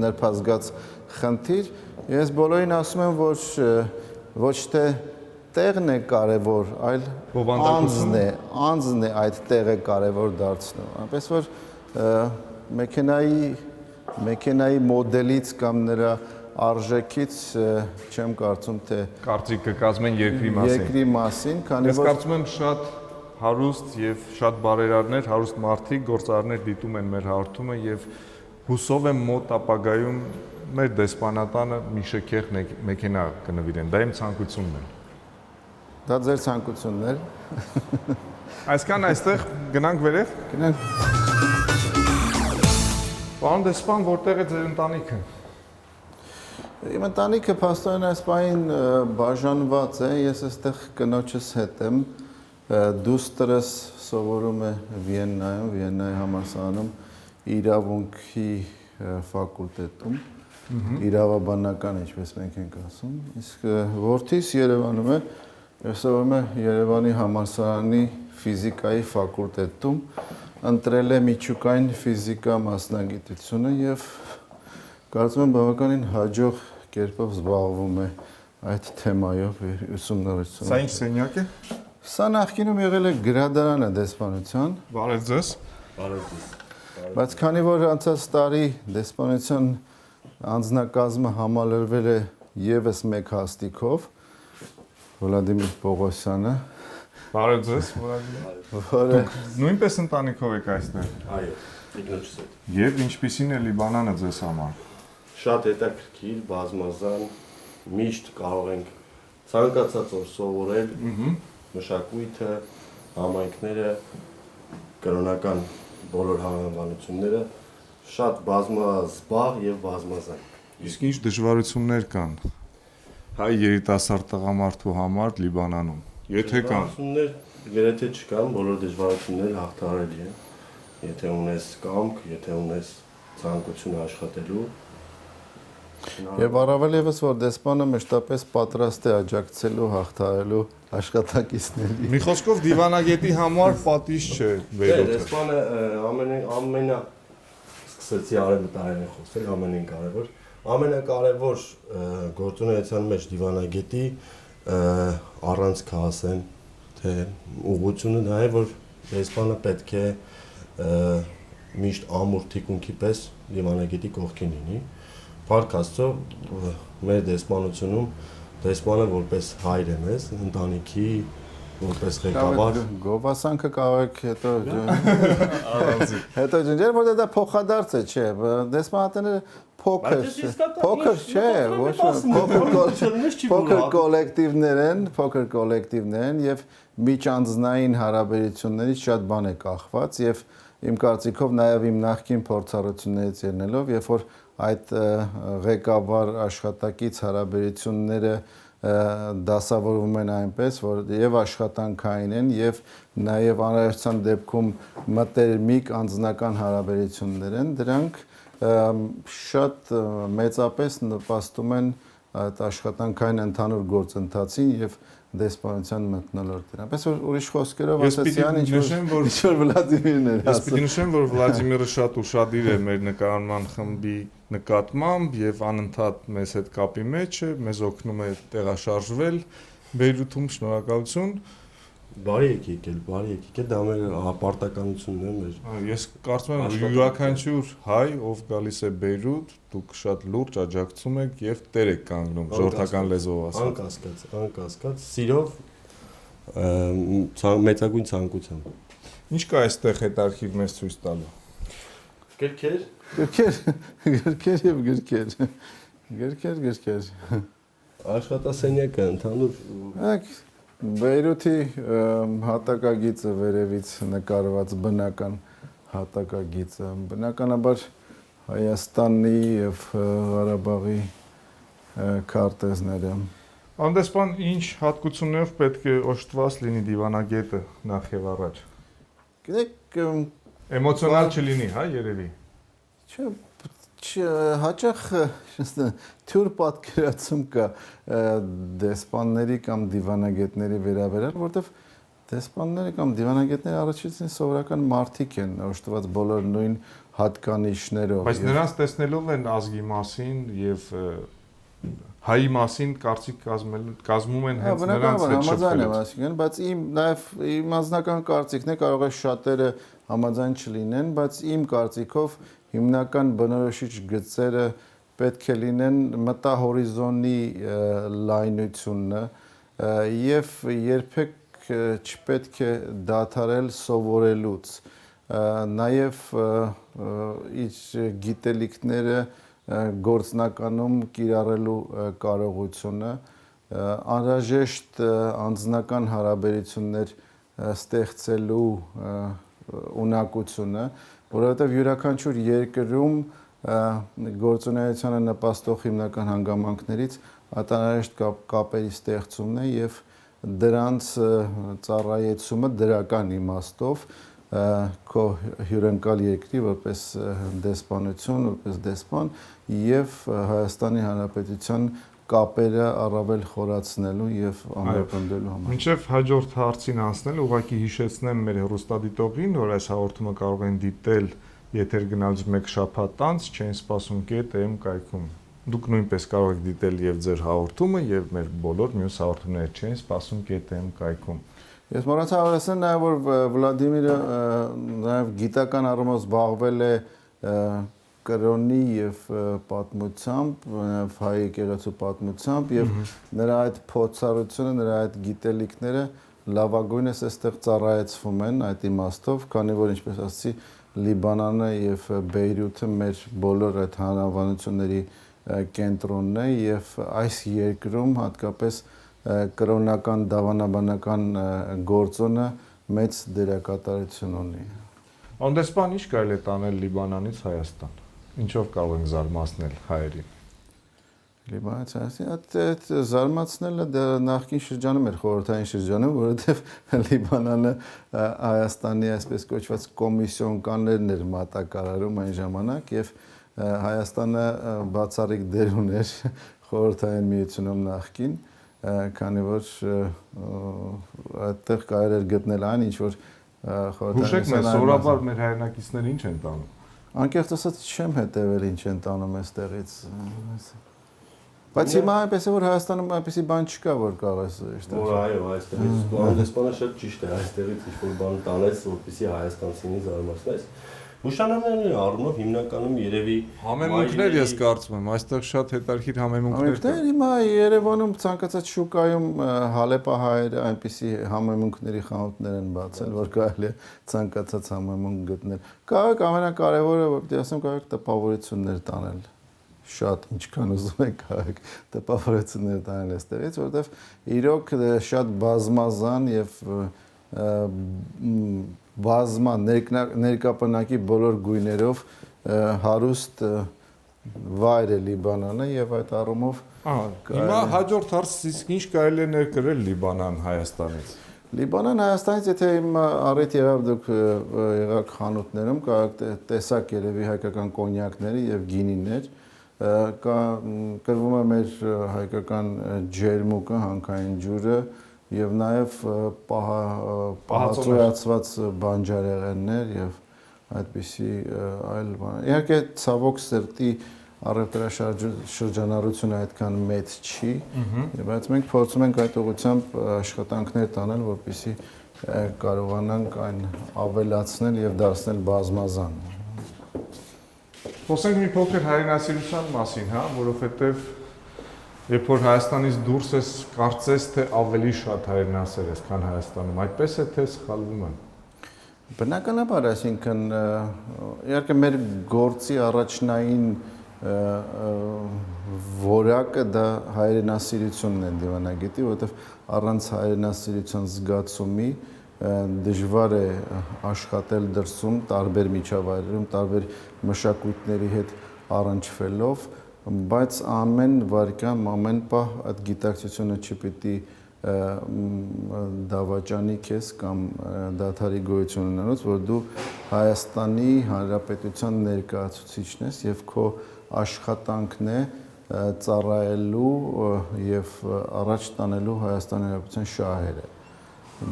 նրբազգաց խնդիր։ Ես բոլորին ասում եմ, որ ոչ թե տեղն է կարևոր, այլ անձն է այդ տեղը կարևոր դարձնում։ Այնպես որ մեքենայի մոդելից կամ նրա արժեքից չեմ կարծում թե կարծիք կկազմեն երկրի մասին, քանի որ ես կարծում եմ շատ հարուստ եւ շատ բարերարներ, հարուստ մարդիկ, գործարարներ դիտում են մեր հարթումը եւ հուսով եմ մոտ ապագայում մեր դեսպանատանը մի շքեղ մեքենա կնվիրեն։ Դա իմ ցանկությունն է։ Դա ձեր ցանկությունն է։ Այսքան այստեղ գնանք վերև։ Գնանք։ Պարոն դեսպան, որտեղ է ձեր ընտանիքը։ Իմ ընտանիքը փաստորեն այս պահին բաժանված է, ես այստեղ կնոջս հետ եմ, դուստրս սովորում է Վիեննայում, Վիեննայի համալսարանում իրավունքի ֆակուլտետում, իրավաբանական, ինչպես մենք ենք ասում, իսկ որդիս Երևանում է, սովորում է Երևանի համալսարանի ֆիզիկայի ֆակուլտետում, ընտրել է միջուկային ֆիզիկա մասնագիտությունը եւ կարծում եմ բավականին հաջող կերպով զբաղվում է այդ թեմայով ուսումնառությամբ։ Սա ինչ սենյակ է։ Սա նախկինում եղել է գրադարանը դեսպանության։ Բարև ձեզ։ Բարև ձեզ։ Բայց քանի որ անցած տարի դեսպանության անձնակազմը համալրվել է եւս մեկ հաստիկով, Վլադիմիր Պողոսյանը, Բարև ձեզ, որը նույնպես ընտանիքով եք այստեղ։ Այո, ինքնուչս հետ։ Եվ ինչպիսին է Լիբանանը ձեզ համար։ Շատ հետաքրքիր, բազմազան, միշտ կարող ենք ցանկացած օր սովորել մշակույթը, համայնքները, կրոնական բոլոր հավանությունները շատ բազմազբաղ եւ բազմազան։ Իսկ ինչ դժվարություններ կան հայ երիտասարդ տղամարդու համար Լիբանանում։ Եթե կան Դժվարություններ գրեթե չկան, բոլոր դժվարությունները հաղթահարելի են։ Եթե ունես կամք, եթե ունես ցանկություն աշխատելու, Եվ առավել եւս որ դեսպանը մշտապես պատրաստ է աջակցելու հաղթահարելու աշխատակիցների։ մի խոսքով դիվանագետի համար պատիժ չէ վերոթը։ Դեսպանը ամենա սկսեցի արևմտահայերեն խոսել, ամենին կարևոր, ամենակարևոր գործունեության մեջ դիվանագետի առանցքը ասեն, թե ուղղությունը դա է, որ դեսպանը պետք է միշտ ամուր թիկունքի պես դիվանագետի կողքին լինի։ Փառք Աստծո, մեր դեսպանությունում դեսպանը որպես հայր է մեզ, ընտանիքի որպես ղեկավար Գովասանքը կարող հետո հետո ջնջել, որ դա փոխադարձ է, չէ, դեսպանատները փոքր չէ, ոչ փոքր կոլեկտիվներ են եւ միջանձնային հարաբերություններից շատ բան է կախված եւ իմ կարծիքով նաեւ իմ նախկին փորձառություններից ելնելով, երբ որ այդ ղեկավար աշխատակից հարաբերությունները դասավորվում են այնպես, որ եւ աշխատանքային են եւ նաեւ անհրաժեշտության դեպքում մտերմիկ անձնական հարաբերություններ են, դրանք շատ մեծապես նպաստում են այդ աշխատանքային ընդհանուր գործընթացին եւ դեսպանության մթնոլորտին։ Այնպես որ ուրիշ խոսքերով ասացիան ինչ որ Վլադիմիրն էր ասում։ Ես պիտի նշեմ, որ Վլադիմիրը շատ ուշադիր է մեր նկարման խմբի նկատմամբ եւ անընդհատ մեզ հետ կապի մեջ է, մեզ օգնում է տեղաշարժվել Բեյրութում, շնորհակալություն։ Բարի եկեք, դա մեր հպարտականությունն է մեր։ Ես կարծում եմ յուրաքանչյուր հայ, ով գալիս է Բեյրութ, դուք շատ լուրջ աջակցում եք եւ տեր եք կանգնում, ժողովրդական լեզվով ասած։ Անկասկած, սիրով մեծագույն ցանկությամբ։ Ինչ կա այստեղ հետարքիվ մեզ ցույց տալու։ Գրքեր։ Աշխատասենյակը ընդհանուր Բեյրութի հատակագիծը վերևից նկարված բնական հատակագիծը, բնականաբար Հայաստանի եւ Ղարաբաղի քարտեզները։ Անդեսպան, ինչ հատկություններով պետք է օժտված լինի դիվանագետը նախ եւ առաջ։ Գիտեք, էմոցիոնալ չլինի, հա, երևի։ Հաճախ թյուր պատկերացում կա դեսպանների կամ դիվանագետների վերաբերյալ, որտեղ դեսպանները կամ դիվանագետները առաջին սովորական մարդիկ են, օժտված բոլոր նույն հատկանիշներով։ Բայց նրանց տեսնելով են ազգի մասին եւ հայի մասին կարծիք կազմում են հենց նրանց հետ շփվելուց։ Բայց նաեւ իմ անձնական կարծիքն է, կարող է շատերը համաձայն չլինեն, բայց իմ կարծիքով հիմնական բնորոշիչ գծերը պետք է լինեն մտահորիզոնի լայնությունը եւ երբեք չպետք է դադարել սովորելուց, նաեւ իր գիտելիքները գործնականում կիրառելու կարողությունը, անհրաժեշտ անձնական հարաբերություններ ստեղծելու ունակությունը, որովհետև յուրաքանչյուր երկրում գործունեությանը նպաստող հիմնական հանգամանքներից անհրաժեշտ կապերի ստեղծումն է եւ դրանց ծառայեցումը դրական իմաստով քո հյուրընկալ երկրի որպես դեսպանություն, որպես դեսպան եւ Հայաստանի Հանրապետության կապերը առավել խորացնելու եւ ամրապնդելու համար։ Մինչեւ հաջորդ հարցին անցնել, ուղղակի հիշեցնեմ մեր հեռուստադիտողին, որ այս հաղորդումը կարող են դիտել եթեր գնալուց 1 շաբաթ անց Change-spasum.am կայքում։ Դուք նույնպես կարող եք դիտել եւ ձեր հաղորդումը եւ մեր բոլոր մյուս հաղորդումները Change-spasum.am կայքում։ Ես մոռացա ասել նաեւ որ Վլադիմիրը նաեւ գիտական առումով զբաղվել է կրոնի եւ պատմությամբ, հայ եկեղեցու պատմությամբ եւ նրա այդ փորձառությունը, նրա այդ գիտելիքները լավագույնս այստեղ ծառայեցվում են այդ իմաստով, քանի որ ինչպես ասացի, Լիբանանը եւ Բեյրութը մեր բոլոր այդ հանրավանությունների կենտրոնն է եւ այս երկրում հատկապես կրոնական դավանաբանական գործոնը մեծ դերակատարություն ունի։ Անդեսպան, ինչ կարելի է տանել Լիբանանից Հայաստան։ Ինչով կարող ենք զարմացնել հայերին։ Լիբանանից այդ զարմացնելը նախկին շրջանում էր խորհրդային շրջանում, որովհետև Լիբանանը Հայաստանի այսպես կոչված կոմիսիոնկաններն էր մատակարարում այն ժամանակ եւ Հայաստանը բացառիկ դեր ուներ խորհրդային միությունում նախկին, քանի որ այդտեղ կարելի էր գտնել այն ինչ որ Հուշեք մեզ սովորաբար մեր հայրենակիցները ինչ են տանում։ Անկեղծ ասած չեմ հետևել ինչ են տանում այստեղից։ Բայց հիմա այնպես է որ Հայաստանում այնպեսի բան չկա որ կարող ես Որ այո, այստեղից դեսպանը շատ ճիշտ է, այստեղից ինչ-որ բան տանես, որպեսզի հայաստանցիին զարմացնես։ Հուշանվերների առումով հիմնականում երևի Համեմունքներ ես կարծում եմ, այստեղ շատ հետաքրքիր համեմունքներ կան։ Հիմա Երևանում ցանկացած շուկայում հալեպահայերը այնպիսի համեմունքների խանութներ են բացել, որ կարելի է ցանկացած համեմունք գտնել։ Կարող ամենակարևորը, որպեսզի ասեմ, կարող տպավորություններ տանել։ Շատ ինչքան ուզում եք կարող տպավորություններ տանել այստեղից, որովհետև իրոք շատ բազմազան եւ բազմա ներկապնակի բոլոր գույներով հարուստ վայր է Լիբանանը եւ այդ առումով Հիմա հաջորդ հարցը իսկ ինչ կարելի է ներկրել Լիբանան Հայաստանից։ Լիբանան Հայաստանից եթե իմ առիթ եղավ դուք եղաք խանութներում կարող տեսակ երևի հայկական կոնյակների եւ գինիներ կրվում է մեր հայկական ջերմուկը, հանքային ջուրը եւ նաեւ պահածոյացված բանջարեղեններ եւ այդպիսի այլ բան։ Իհարկե ցավոք սրտի առևտրաշրջանառությունը այդքան մեծ չի, բայց մենք փորձում ենք այդ ուղղությամբ աշխատանքներ տանել, որպեսզի կարողանանք այն ավելացնել եւ դարձնել բազմազան։ Խոսենք մի փոքր հայրենասիրության մասին, հա, որովհետև երբ որ Հայաստանից դուրս ես, կարծես թե ավելի շատ հայրենասեր ես, քան Հայաստանում, այդպես է թե սխալվում եմ։ Բնականաբար, այսինքն իհարկե մեր գործի առաջնային որակը դա հայրենասիրությունն է դիվանագետի, որովհետև առանց հայրենասիրության զգացումի դժվար է աշխատել դրսում տարբեր միջավայրերում, տարբեր մշակույթների հետ առնչվելով, բայց ամեն վարքյան, ամեն պահ այդ գիտակցությունը չպիտի դավաճանի քեզ կամ դադարի գոյություն ունենալուց, որ դու Հայաստանի Հանրապետության ներկայացուցիչն ես եւ քո աշխատանքն է ծառայելու եւ առաջ տանելու Հայաստանի Հանրապետության շահերը։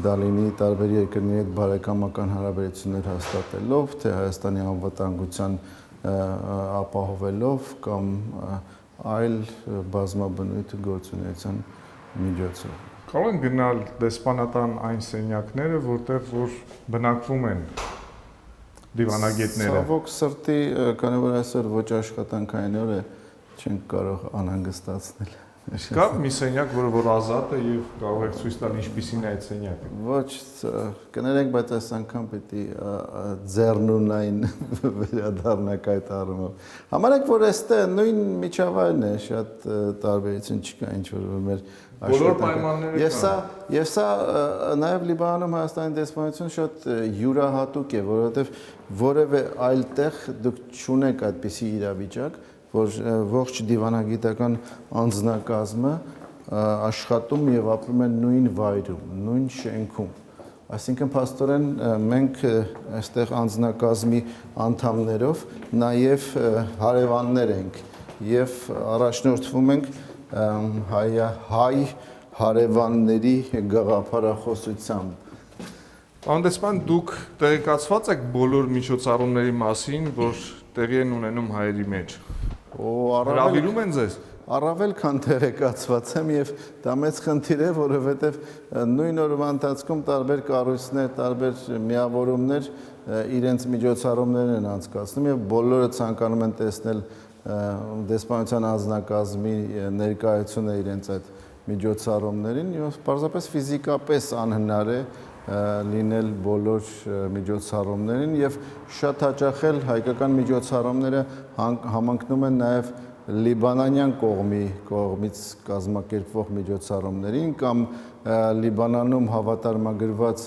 Դա լինի տարբեր երկրների հետ բարեկամական հարաբերություններ հաստատելով, թե Հայաստանի անվտանգության ապահովելով կամ այլ բազմաբնույթ գործունեության միջոցով։ Կարող են գնալ դեսպանատան այն սենյակները, որտեղ որ բնակվում են դիվանագետները։ Ցավոք սրտի, քանի որ այսօր ոչ աշխատանքային օր է, չենք կարող անհանգստացնել։ Կա մի սենյակ, որ ազատ է եւ կարող եք ցույց տալ ինչպիսին է այդ սենյակը։ Ոչ, կներեք, բայց այս անգամ պիտի ձեռնունային վերադառնաք այդ առումով։ Համարեք, որ այստեղ նույն միջավայրն է, շատ տարբերություն չկա, ինչ որ մեր բոլոր պայմանները կան։ Եվ սա նաեւ Լիբանանում Հայաստանի դեսպանությունը շատ յուրահատուկ է, որովհետեւ որևէ այլ տեղ դուք չունեք այդպիսի իրավիճակ, որ ողջ դիվանագիտական անձնակազմը աշխատում եւ ապրում են նույն վայրում, նույն շենքում։ Այսինքն փաստորեն մենք այստեղ անձնակազմի անդամներով նաեւ հարևաններ ենք եւ առաջնորդվում ենք հայ հարևանների գաղափարախոսությամբ։ Պարոն դեսպան, դուք տեղեկացված եք բոլոր միջոցառումների մասին, որ տեղի են ունենում հայերի մեջ։ Հրավիրում են ձեզ։ Առավել քան տեղեկացված եմ եւ դա մեծ խնդիր է, որովհետեւ նույն օրվա ընթացքում տարբեր կառույցներ, տարբեր միավորումներ իրենց միջոցառումներն են անցկացնում եւ բոլորը ցանկանում են տեսնել դեսպանության անձնակազմի ներկայությունը իրենց այդ միջոցառումներին եւ պարզապես ֆիզիկապես անհնար է լինել բոլոր միջոցառումներին եւ շատ հաճախ էլ հայկական միջոցառումները համընկնում են նաեւ լիբանանյան կողմից կազմակերպվող միջոցառումներին կամ Լիբանանում հավատարմագրված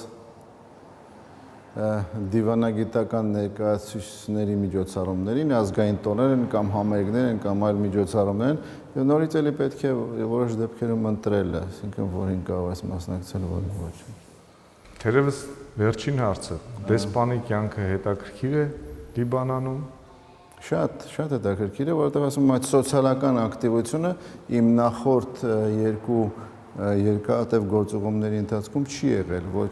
դիվանագիտական ներկայացուցիչների միջոցառումներին, ազգային տոներ են կամ համերգներ են կամ այլ միջոցառումներ են, եւ նորից էլի պետք է որոշ դեպքերում ընտրել, այսինքն որին կարող ես մասնակցել, որին ոչ։ Թերևս վերջին հարցը, դեսպանի կյանքը հետաքրքիր է Լիբանանում։ Շատ հետաքրքիր է, որովհետեւ ասում եմ, այդ սոցիալական ակտիվությունը իմ նախորդ երկու երկարատև գործողումների ընթացքում չի եղել ոչ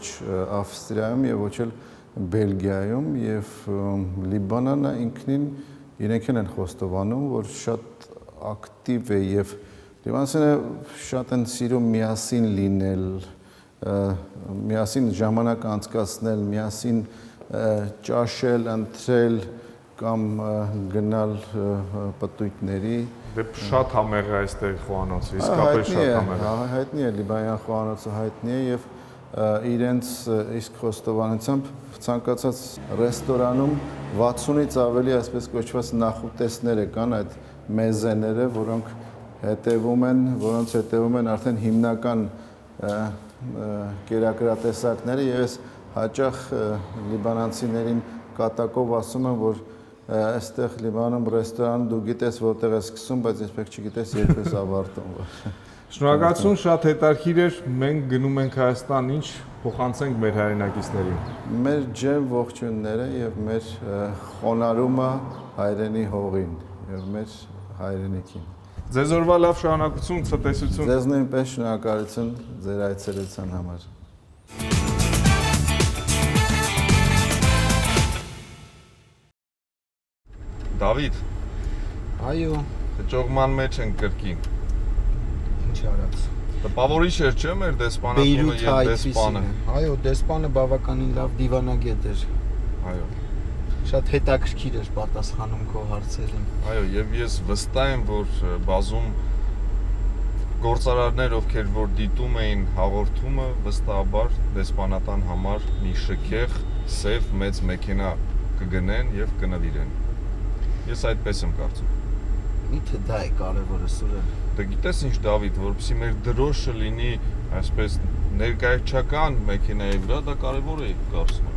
Ավստրիայում եւ ոչ էլ Բելգիայում եւ Լիբանանը ինքնին իրենք են խոստովանում, որ շատ ակտիվ է եւ լիբանանցիները շատ են սիրում միասին լինել, միասին ժամանակ անցկացնել, միասին ճաշել, ընթրել կամ գնալ պտույտների Շատ համեղ է այստեղ խոհանոցը, իսկապես շատ համեղ է։ Հայտնի է Լիբանան խոհանոցը հայտնի է եւ իրենց իսկ խոստովանությամբ ցանկացած ռեստորանում 60-ից ավելի այսպես կոչված նախուտեսներ կան այդ մեզեները, որոնց հետևում են արդեն հիմնական կերակրատեսակները եւ ես հաճախ լիբանանցիներին կատակով ասում եմ, որ այստեղ Լիբանանում ռեստորան դու գիտես որտեղ է սկսում, բայց երբեք չգիտես երբ է ավարտում։ Շնորհակալություն, շատ հետաքրքիր էր։ Մենք գնում ենք Հայաստան, ինչ փոխանցենք մեր հայրենակիցներին։ Մեր ջերմ ողջույնները եւ մեր խոնարհումը հայրենի հողին եւ մեր հայրենիքին։ Ձեզ օրվա լավ շարունակություն, ցտեսություն։ Ձեզ նույնպես շնորհակալություն ձեր այցելության համար։ Դավիթ, Այո, ճողման մեջ են կրկին։ ինչ արած։ Տպավորիչ էր, չէ՞, մեր դեսպանատունը եւ դեսպանը։ Այո, դեսպանը բավականին լավ դիվանագետ էր։ Այո։ Շատ հետաքրքիր էր պատասխանում քո հարցերին։ Այո, եւ ես վստահ եմ, որ բազում գործարարներ, ովքեր որ դիտում էին հաղորդումը, վստահաբար դեսպանատան համար մի շքեղ, սև մեծ մեքենա կգնեն եւ կնվիրեն։ Ես այդպես եմ կարծում։ Միթե դա է կարևորը, Սուրեն։ Դե գիտես ինչ, Դավիթ, որովհետեւ մեր դրոշը լինի այսպես ներկայացական մեքենայի վրա, դա կարևոր է, կարծում եմ։